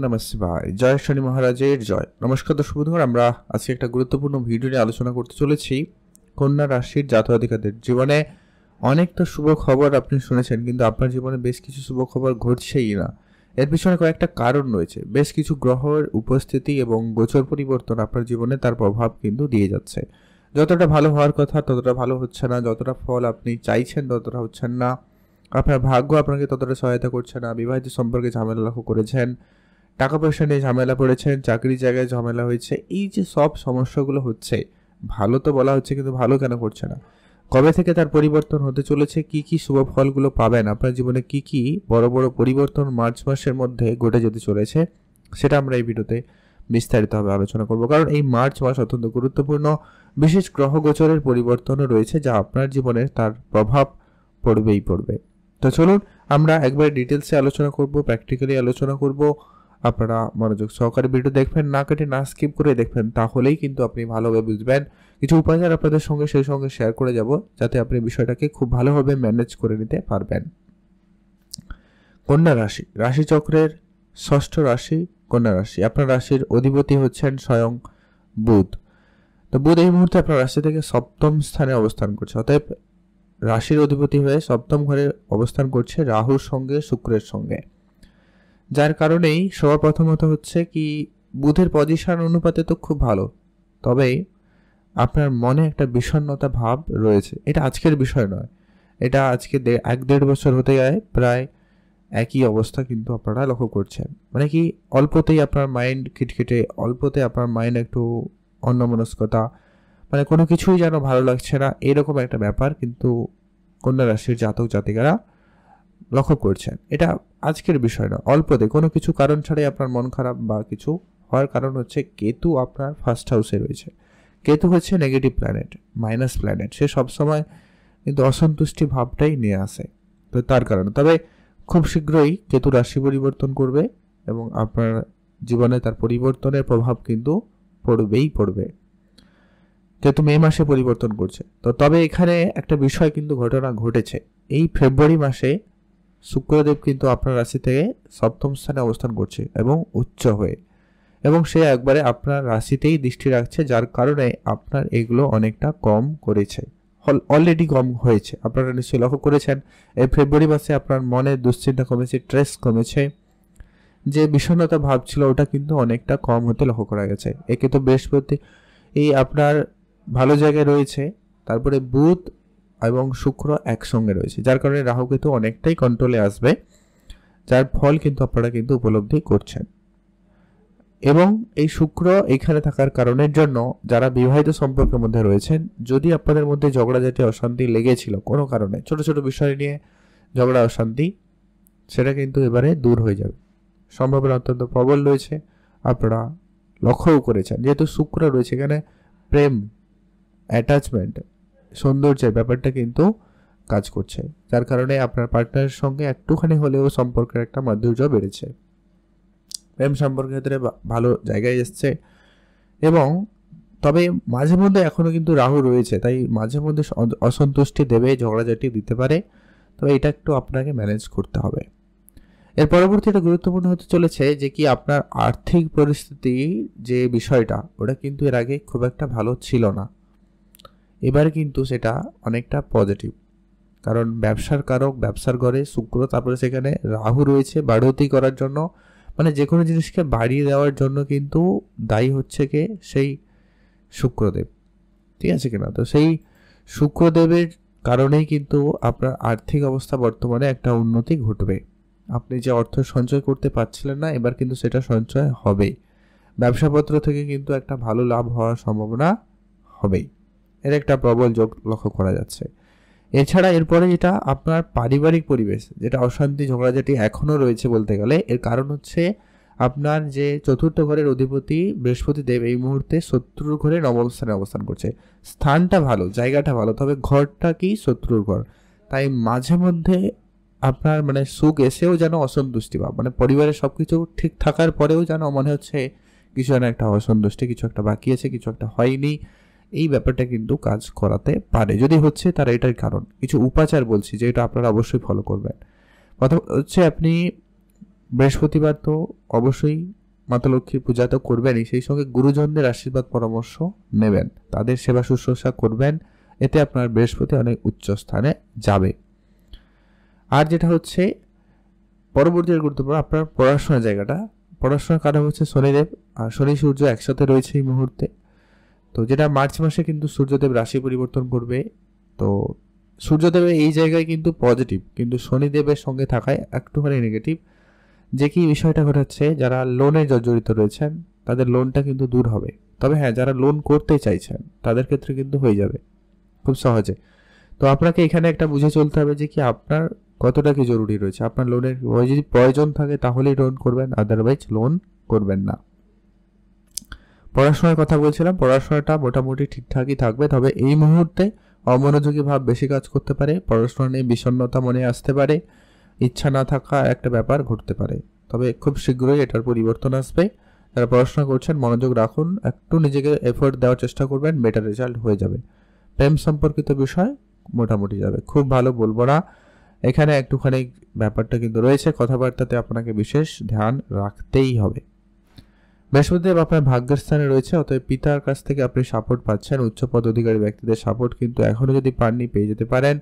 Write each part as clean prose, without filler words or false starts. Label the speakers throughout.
Speaker 1: নমঃ শিবায়। জয় শনি মহারাজের জয়। নমস্কার দর্শক বন্ধুরা, আমরা আজকে একটা গুরুত্বপূর্ণ ভিডিও নিয়ে আলোচনা করতে চলেছি কন্যা রাশির জাতক-জাতিকাদের জীবনে। অনেক তো শুভ খবর আপনি শুনেছেন, কিন্তু আপনার জীবনে বেশ কিছু শুভ খবর ঘটছেই না। এর পিছনে কয়েকটা কারণ রয়েছে। বেশ কিছু গ্রহের উপস্থিতি এবং গোচর পরিবর্তন আপনার জীবনে তার প্রভাব কিন্তু দিয়ে যাচ্ছে। যতটা ভালো হওয়ার কথা ততটা ভালো হচ্ছে না, যতটা ফল আপনি চাইছেন ততটা হচ্ছেন না, আপনার ভাগ্য আপনাকে ততটা সহায়তা করছে না। বিবাহিত সম্পর্কে ঝামেলা লক্ষ্য করেছেন, টাকা পয়সা নিয়ে ঝামেলা পড়েছেন, চাকরি জায়গায় ঝামেলা হয়েছে। এই যে সব সমস্যাগুলো হচ্ছে, ভালো তো বলা হচ্ছে কিন্তু ভালো কেন করছে না? কবে থেকে তার পরিবর্তন হতে চলেছে, কি কি শুভ ফলগুলো পাবেন, আপনার জীবনে কি কি বড় বড় পরিবর্তন মার্চ মাসের মধ্যে ঘটে যেতে চলেছে, সেটা আমরা এই ভিডিওতে বিস্তারিতভাবে আলোচনা করব। কারণ এই মার্চ মাস অত্যন্ত গুরুত্বপূর্ণ। বিশেষ গ্রহ গোচরের পরিবর্তনও রয়েছে, যা আপনার জীবনে তার প্রভাব পড়বেই পড়বে। তো চলুন আমরা একবার ডিটেলসে আলোচনা করব, প্র্যাকটিক্যালি আলোচনা করব। আপনারা মনোযোগ সহকারে ভিডিও দেখবেন, না কেটে না স্কিপ করে দেখবেন, তাহলেই কিন্তু আপনি ভালোভাবে বুঝবেন। কিছু উপাচার আপনাদের সঙ্গে সেই সঙ্গে শেয়ার করে যাব, যাতে আপনি বিষয়টাকে খুব ভালোভাবে ম্যানেজ করে নিতে পারবেন। কন্যা রাশি, রাশিচক্রের ষষ্ঠ রাশি কন্যা রাশি। আপনার রাশির অধিপতি হচ্ছেন স্বয়ং বুধ। তো বুধ এই মুহূর্তে আপনার রাশি থেকে সপ্তম স্থানে অবস্থান করছে। অতএব রাশির অধিপতি হয়ে সপ্তম ঘরে অবস্থান করছে রাহুর সঙ্গে, শুক্রের সঙ্গে, যার কারণেই সর্বপ্রথমত হচ্ছে কি, বুধের পজিশন অনুপাতে তো খুব ভালো, তবে আপনার মনে একটা বিষণ্ণতা ভাব রয়েছে। এটা আজকের বিষয় নয়, এটা আজকে 1-1.5 বছর হতে যায় প্রায় একই অবস্থা কিন্তু আপনারা লক্ষ্য করছেন। মানে কি, অল্পতেই আপনার মাইন্ড খিটখিটে, অল্পতে আপনার মাইন্ড একটু অন্যমনস্কতা, মানে কোনো কিছুই যেন ভালো লাগছে না, এরকম একটা ব্যাপার কিন্তু কন্যা রাশির জাতক জাতিকারা লক্ষ্য করছেন। এটা আজকের বিষয় না, অল্পতে কোনো কিছু কারণ ছাড়াই আপনার মন খারাপ বা কিছু হওয়ার কারণ হচ্ছে কেতু আপনার ফার্স্ট হাউসে রয়েছে। কেতু হচ্ছে নেগেটিভ প্ল্যানেট, মাইনাস প্ল্যানেট। সে সবসময় কিন্তু অসন্তুষ্টি ভাবটাই নিয়ে আসে, তো তার কারণে। তবে খুব শীঘ্রই কেতু রাশি পরিবর্তন করবে এবং আপনার জীবনে তার পরিবর্তনের প্রভাব কিন্তু পড়বেই পড়বে। যেহেতু মে মাসে পরিবর্তন করছে, তো তবে এখানে একটা বিষয় কিন্তু ঘটনা ঘটেছে। এই ফেব্রুয়ারি মাসে শুক্রদেব কিন্তু আপনার রাশি থেকে সপ্তম স্থানে অবস্থান করছে এবং উচ্চ হয়ে, এবং সে একবারে আপনার রাশিতেই দৃষ্টি রাখছে, যার কারণে আপনার এগুলো অনেকটা কম করেছে, অলরেডি কম হয়েছে। আপনারা নিশ্চয়ই লক্ষ্য করেছেন এই ফেব্রুয়ারি মাসে আপনার মনে দুশ্চিন্তা কমেছে, স্ট্রেস কমেছে, যে বিষণ্ণতা ভাব ছিল ওটা কিন্তু অনেকটা কম হতে লক্ষ্য করা গেছে। একে তো বৃহস্পতি এই আপনার ভালো জায়গায় রয়েছে, তারপরে বুধ এবং শুক্র একসঙ্গে রয়েছে, যার কারণে রাহু কেতু অনেকটাই কন্ট্রোলে আসবে, যার ফল কিন্তু আপনারা কিন্তু উপলব্ধি করছেন। এবং এই শুক্র এখানে থাকার কারণের জন্য যারা বিবাহিত সম্পর্কের মধ্যে রয়েছেন, যদি আপনাদের মধ্যে ঝগড়াঝাটি অশান্তি লেগেছিল কোনো কারণে, ছোট ছোট বিষয় নিয়ে ঝগড়া অশান্তি, সেটা কিন্তু এবারে দূর হয়ে যাবে, সম্ভাবনা অত্যন্ত প্রবল রয়েছে। আপনারা লক্ষ্যও করেছেন, যেহেতু শুক্র রয়েছে এখানে, প্রেম, অ্যাটাচমেন্ট, সৌন্দর্যের ব্যাপারটা কিন্তু কাজ করছে, যার কারণে আপনার পার্টনারের সঙ্গে একটুখানি হলেও সম্পর্কের একটা মাধুর্য বেড়েছে, প্রেম সম্পর্কের ক্ষেত্রে ভালো জায়গায় এসছে। এবং তবে মাঝে মধ্যে এখনও কিন্তু রাহু রয়েছে, তাই মাঝে মধ্যে অসন্তুষ্টি দেবে, ঝগড়াঝাটি দিতে পারে, তবে এটা একটু আপনাকে ম্যানেজ করতে হবে। এর পরবর্তী এটা গুরুত্বপূর্ণ হতে চলেছে যে কি, আপনার আর্থিক পরিস্থিতি যে বিষয়টা, ওটা কিন্তু এর আগে খুব একটা ভালো ছিল না, এবারে কিন্তু সেটা অনেকটা পজিটিভ। কারণ ব্যবসার কারক, ব্যবসার ঘরে শুক্র, তারপরে সেখানে রাহু রয়েছে বাড়তি করার জন্য, মানে যে কোনো জিনিসকে বাড়িয়ে দেওয়ার জন্য কিন্তু দায়ী হচ্ছে কে, সেই শুক্রদেব, ঠিক আছে কিনা? তো সেই শুক্রদেবের কারণেই কিন্তু আপনার আর্থিক অবস্থা বর্তমানে একটা উন্নতি ঘটবে। আপনি যে অর্থ সঞ্চয় করতে পারছিলেন না, এবার কিন্তু সেটা সঞ্চয় হবেই। ব্যবসাপত্র থেকে কিন্তু একটা ভালো লাভ হওয়ার সম্ভাবনা হবেই, এর একটা প্রবল যোগ লক্ষ্য করা যাচ্ছে। এছাড়া এরপরে যেটা আপনার পারিবারিক পরিবেশ, যেটা অশান্তি ঝগড়াঝাটি এখনও রয়েছে বলতে গেলে, এর কারণ হচ্ছে আপনার যে চতুর্থ ঘরের অধিপতি বৃহস্পতি দেব এই মুহূর্তে শত্রুর ঘরে নবম স্থানে অবস্থান করছে। স্থানটা ভালো, জায়গাটা ভালো, তবে ঘরটা কি শত্রুর ঘর, তাই মাঝে মধ্যে আপনার মানে সুখ এসেও যেন অসন্তুষ্টি ভাব, মানে পরিবারের সব কিছু ঠিক থাকার পরেও যেন মনে হচ্ছে কিছু যেন একটা অসন্তুষ্টি, কিছু একটা বাকি আছে, কিছু একটা হয়নি, এই ব্যাপারটা কিন্তু কাজ করাতে পারে। যদি হচ্ছে তার এটার কারণ কিছু উপাচার বলছি, যেটা আপনারা অবশ্যই ফলো করবেন। প্রথম হচ্ছে আপনি বৃহস্পতিবার তো অবশ্যই মাতা লক্ষ্মীর পূজা তো করবেনই, সেই সঙ্গে গুরুজনদের আশীর্বাদ পরামর্শ নেবেন, তাদের সেবা শুশ্রূষা করবেন, এতে আপনার বৃহস্পতি অনেক উচ্চ স্থানে যাবে। আর যেটা হচ্ছে পরবর্তী গুরুত্বপূর্ণ আপনার পড়াশোনার জায়গাটা, পড়াশোনার কারণ হচ্ছে শনিদেব, আর শনি সূর্য একসাথে রয়েছে এই মুহূর্তে। তো যেটা মার্চ মাসে কিন্তু সূর্যদেব রাশি পরিবর্তন করবে, তো সূর্যদেবের এই জায়গায় কিন্তু পজিটিভ, কিন্তু শনিদেবের সঙ্গে থাকায় একটুখানি নেগেটিভ। যে কি বিষয়টা ঘটাচ্ছে, যারা লোনে জর্জরিত রয়েছেন তাদের লোনটা কিন্তু দূর হবে। তবে হ্যাঁ, যারা লোন করতে চাইছেন তাদের ক্ষেত্রে কিন্তু হয়ে যাবে খুব সহজে। তো আপনাকে এখানে একটা বুঝে চলতে হবে যে কি আপনার কতটা কি জরুরি রয়েছে। আপনার লোনের যদি প্রয়োজন থাকে তাহলেই লোন করবেন, আদারওয়াইজ লোন করবেন না। পড়াশোনার কথা বলছিলাম, পড়াশোনাটা মোটামুটি ঠিকঠাকই থাকবে, তবে এই মুহূর্তে অমনোযোগী ভাব বেশি কাজ করতে পারে, পড়াশোনা নিয়ে বিষণ্ণতা মনে আসতে পারে, ইচ্ছা না থাকা একটা ব্যাপার ঘটতে পারে। তবে খুব শীঘ্রই এটার পরিবর্তন আসবে। যারা পড়াশোনা করছেন মনোযোগ রাখুন, একটু নিজেকে এফোর্ট দেওয়ার চেষ্টা করবেন, বেটার রেজাল্ট হয়ে যাবে। প্রেম সম্পর্কিত বিষয় মোটামুটি যাবে, খুব ভালো বলবো না, এখানে একটুখানি ব্যাপারটা কিন্তু রয়েছে, কথাবার্তাতে আপনাকে বিশেষ ধ্যান রাখতেই হবে। বৃহস্পতিদেব আপনার ভাগ্যের স্থানে রয়েছে, অতএব পিতার কাছ থেকে আপনি সাপোর্ট পাচ্ছেন, উচ্চপদ অধিকারী ব্যক্তিদের সাপোর্ট কিন্তু এখনো যদি পাননি পেয়ে যেতে পারেন।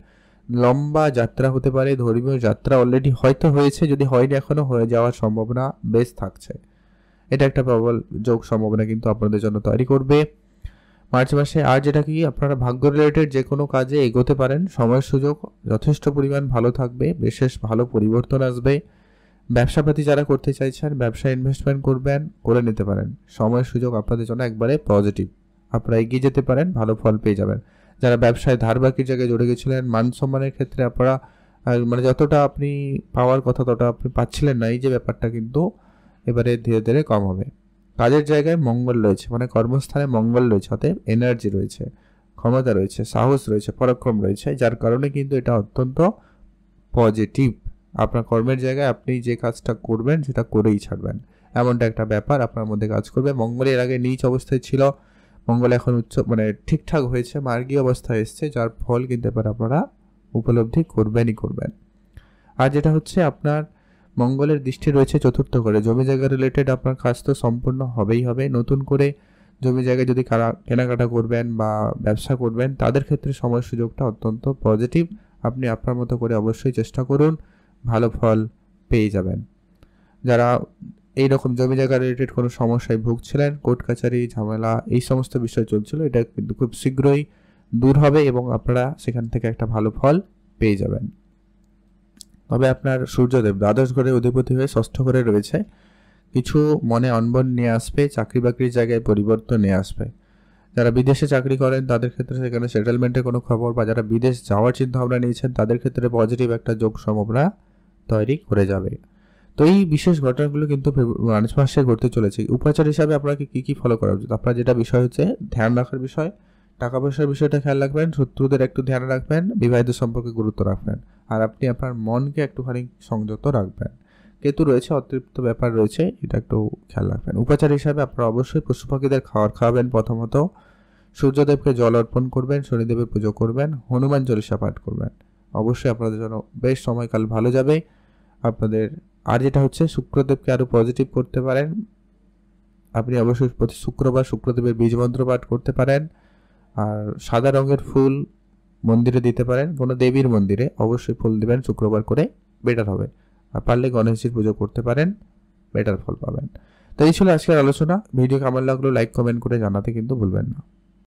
Speaker 1: লম্বা যাত্রা হতে পারে, ধর্মীয় যাত্রা অলরেডি হয়তো হয়েছে, যদি হয়নি এখনো হয়ে যাওয়ার সম্ভাবনা বেশ থাকছে। এটা একটা প্রবল যোগ সম্ভাবনা কিন্তু আপনাদের জন্য তৈরি করবে মার্চ মাসে। আর যেটা কি আপনারা ভাগ্য রিলেটেড যে কোনো কাজে এগোতে পারেন, সময় সুযোগ যথেষ্ট পরিমাণ ভালো থাকবে, বিশেষ ভালো পরিবর্তন আসবে। ব্যবসাপাতি যারা করতে চাইছেন, ব্যবসায় ইনভেস্টমেন্ট করবেন, করে নিতে পারেন, সময় সুযোগ আপনাদের জন্য একবারে পজিটিভ, আপনারা এগিয়ে যেতে পারেন, ভালো ফল পেয়ে যাবেন। যারা ব্যবসায় ধার বাকির জায়গায় জড়ে গেছিলেন, মান সম্মানের ক্ষেত্রে আপনারা মানে যতটা আপনি পাওয়ার কথা ততটা আপনি পাচ্ছিলেন না, এই যে ব্যাপারটা কিন্তু এবারে ধীরে ধীরে কম হবে। কাজের জায়গায় মঙ্গল রয়েছে, মানে কর্মস্থানে মঙ্গল রয়েছে, অতএব এনার্জি রয়েছে, ক্ষমতা রয়েছে, সাহস রয়েছে, পরাক্রম রয়েছে, যার কারণে কিন্তু এটা অত্যন্ত পজিটিভ। আপনার কর্মের জায়গায় আপনি যে কাজটা করবেন সেটা করেই ছাড়বেন, এমনটা একটা ব্যাপার আপনার মধ্যে কাজ করবে। মঙ্গল এর আগে নীচ অবস্থায় ছিল, মঙ্গল এখন উচ্চ মানে ঠিকঠাক হয়েছে, মার্গী অবস্থায় এসছে, যার ফল কিন্তু এবার আপনারা উপলব্ধি করবেনই করবেন। আর যেটা হচ্ছে আপনার মঙ্গলের দৃষ্টি রয়েছে চতুর্থ করে, জমি জায়গা রিলেটেড আপনার কাজ তো সম্পূর্ণ হবেই হবে। নতুন করে জমি জায়গায় যদি কেনাকাটা করবেন বা ব্যবসা করবেন, তাদের ক্ষেত্রে সময় সুযোগটা অত্যন্ত পজিটিভ। আপনি আপনার মতো করে অবশ্যই চেষ্টা করুন, ভালো ফল পেয়ে যাবেন। যারা এই রকম জমি জায়গা রিলেটেড কোনো সমস্যায় ভুগছিলেন, কোর্ট কাছারি ঝামেলা এই সমস্ত বিষয় চলছিল, এটা কিন্তু খুব শীঘ্রই দূর হবে এবং আপনারা সেখান থেকে একটা ভালো ফল পেয়ে যাবেন। তবে আপনার সূর্যদেব দ্বাদশ ঘরে অধিপতি হয়ে ষষ্ঠ ঘরে রয়েছে, কিছু মনে অনবন নিয়ে আসবে, চাকরি বাকরির জায়গায় পরিবর্তন নিয়ে আসবে। যারা বিদেশে চাকরি করেন তাদের ক্ষেত্রে সেখানে সেটেলমেন্টের কোনো খবর, বা যারা বিদেশ যাওয়ার চিন্তা ভাবনা নিয়েছেন তাদের ক্ষেত্রে পজিটিভ একটা যোগ সম্ভাবনা তৈরি করে যাবে। তো এই বিশেষ ঘটনাগুলো কিন্তু মার্চ মাসে ঘটতে চলেছে। উপাচার হিসাবে আপনাকে কি কি ফলো করা উচিত, আপনার যেটা বিষয় হচ্ছে ধ্যান রাখার বিষয়, টাকা পয়সার বিষয়টা খেয়াল রাখবেন, শত্রুদের একটু ধ্যান রাখবেন, বিবাহিত সম্পর্কে গুরুত্ব রাখবেন, আর আপনি আপনার মনকে একটুখানি সংযত রাখবেন। কেতু রয়েছে, অতৃপ্ত ব্যাপার রয়েছে, এটা একটু খেয়াল রাখবেন। উপাচার হিসাবে আপনারা অবশ্যই পশু পাখিদের খাওয়াবেন, প্রথমত সূর্যদেবকে জল অর্পণ করবেন, শনিদেবের পুজো করবেন, হনুমান চল্লিশা পাঠ করবেন, অবশ্যই আপনাদের জন্য বেশ সময়কাল ভালো যাবে আপনাদের। আর যেটা হচ্ছে শুক্রদেবকে আরও পজিটিভ করতে পারেন, আপনি অবশ্যই প্রতি শুক্রবার শুক্রদেবের বীজ মন্ত্র পাঠ করতে পারেন, আর সাদা রঙের ফুল মন্দিরে দিতে পারেন, কোনো দেবীর মন্দিরে অবশ্যই ফুল দিবেন শুক্রবার করে, বেটার হবে। আর পারলে গণেশজির পুজো করতে পারেন, বেটার ফল পাবেন। তো এই ছিল আজকের আলোচনা। ভিডিও কেমন লাগলো লাইক কমেন্ট করে জানাতে কিন্তু ভুলবেন না।